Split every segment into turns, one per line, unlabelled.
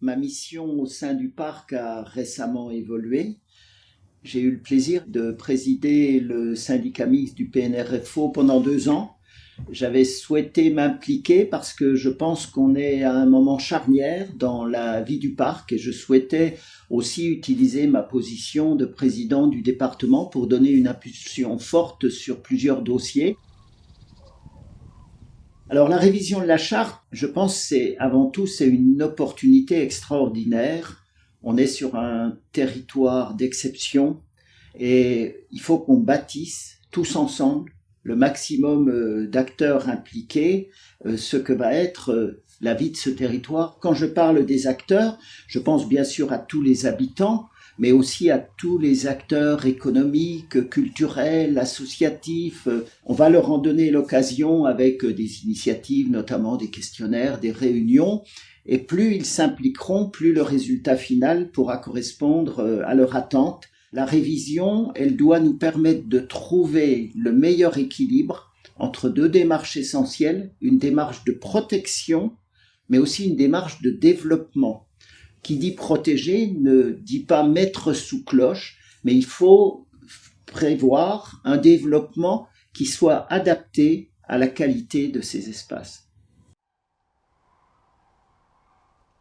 Ma mission au sein du parc a récemment évolué. J'ai eu le plaisir de présider le syndicat mixte du PNRFO pendant 2 ans. J'avais souhaité m'impliquer parce que je pense qu'on est à un moment charnière dans la vie du parc et je souhaitais aussi utiliser ma position de président du département pour donner une impulsion forte sur plusieurs dossiers. Alors la révision de la charte, je pense c'est avant tout c'est une opportunité extraordinaire. On est sur un territoire d'exception et il faut qu'on bâtisse tous ensemble le maximum d'acteurs impliqués, ce que va être la vie de ce territoire. Quand je parle des acteurs, je pense bien sûr à tous les habitants, mais aussi à tous les acteurs économiques, culturels, associatifs. On va leur en donner l'occasion avec des initiatives, notamment des questionnaires, des réunions. Et plus ils s'impliqueront, plus le résultat final pourra correspondre à leurs attentes. La révision, elle doit nous permettre de trouver le meilleur équilibre entre deux démarches essentielles, une démarche de protection, mais aussi une démarche de développement. Qui dit protéger ne dit pas mettre sous cloche, mais il faut prévoir un développement qui soit adapté à la qualité de ces espaces.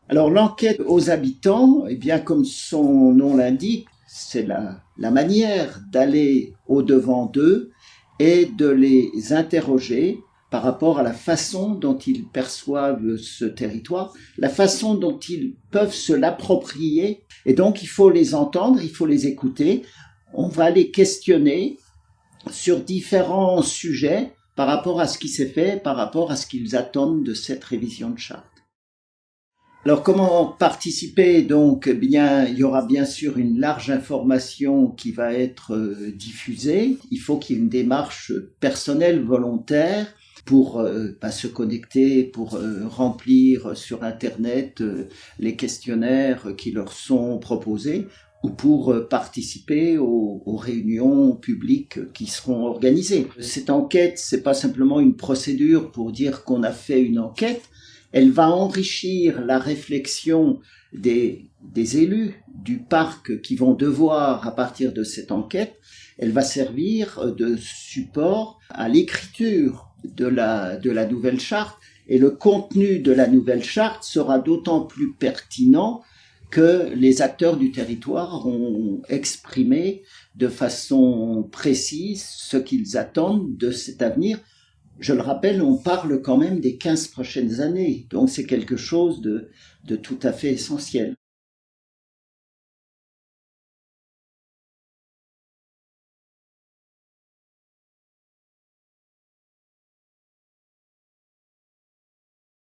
Alors l'enquête aux habitants, eh bien comme son nom l'indique, c'est la manière d'aller au-devant d'eux et de les interroger par rapport à la façon dont ils perçoivent ce territoire, la façon dont ils peuvent se l'approprier. Et donc, il faut les entendre, il faut les écouter. On va les questionner sur différents sujets par rapport à ce qui s'est fait, par rapport à ce qu'ils attendent de cette révision de charte. Alors, comment participer? Donc, eh bien, il y aura bien sûr une large information qui va être diffusée. Il faut qu'il y ait une démarche personnelle, volontaire, pour se connecter, pour remplir sur Internet les questionnaires qui leur sont proposés ou pour participer aux réunions publiques qui seront organisées. Cette enquête, c'est pas simplement une procédure pour dire qu'on a fait une enquête, elle va enrichir la réflexion des élus du parc qui vont devoir, à partir de cette enquête, elle va servir de support à l'écriture de la nouvelle charte, et le contenu de la nouvelle charte sera d'autant plus pertinent que les acteurs du territoire ont exprimé de façon précise ce qu'ils attendent de cet avenir. Je le rappelle, on parle quand même des 15 prochaines années, donc c'est quelque chose de tout à fait essentiel.